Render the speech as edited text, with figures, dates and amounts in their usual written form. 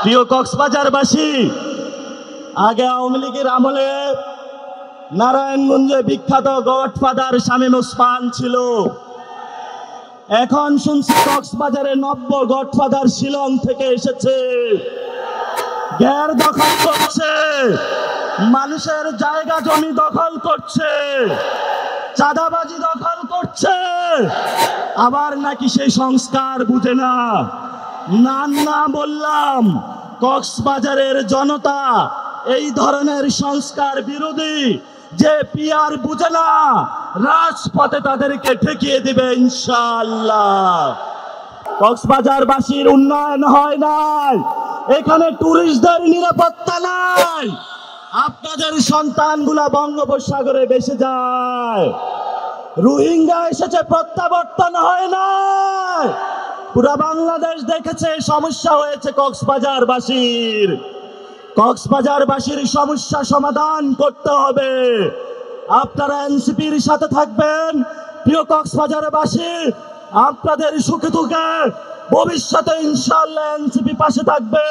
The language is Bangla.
প্রিয় কক্সবাজারবাসী, আগে আওয়ামী লীগের আমলে নারায়ণগঞ্জে বিখ্যাত গডফাদার শামীম ওসমান ছিল। এখন শুনছি কক্সবাজারে নব্য গডফাদার শিলং থেকে এসেছে। গ্যার দখল করছে, মানুষের জায়গা জমি দখল করছে, চাঁদাবাজি দখল করছে, আবার নাকি সেই সংস্কার বুঝে না। না বললাম, কক্সবাজারের জনতা এই ধরনের সংস্কার বিরোধী যে পিয়ার বুঝে না, রাজপথে তাদেরকে ঠেকিয়ে দিবে ইনশাআল্লাহ। কক্সবাজারবাসীর উন্নয়ন হয় নাই, এখানে টুরিস্টদের নিরাপত্তা নাই, আপনাদের সন্তানগুলা বঙ্গোপসাগরে ভেসে যায়। রোহিঙ্গা এসেছে, প্রত্যাবর্তন হয় না। পুরা বাংলাদেশ দেখেছে সমস্যা হয়েছে কক্সবাজারবাসীর। কক্সবাজারবাসীর সমস্যা সমাধান করতে হবে। আপনারা এনসিপির সাথে থাকবেন। প্রিয় কক্সবাজারবাসী, আপনাদের সুখে দুঃখে ভবিষ্যতে ইনশাআল্লাহ এনসিপি পাশে থাকবে।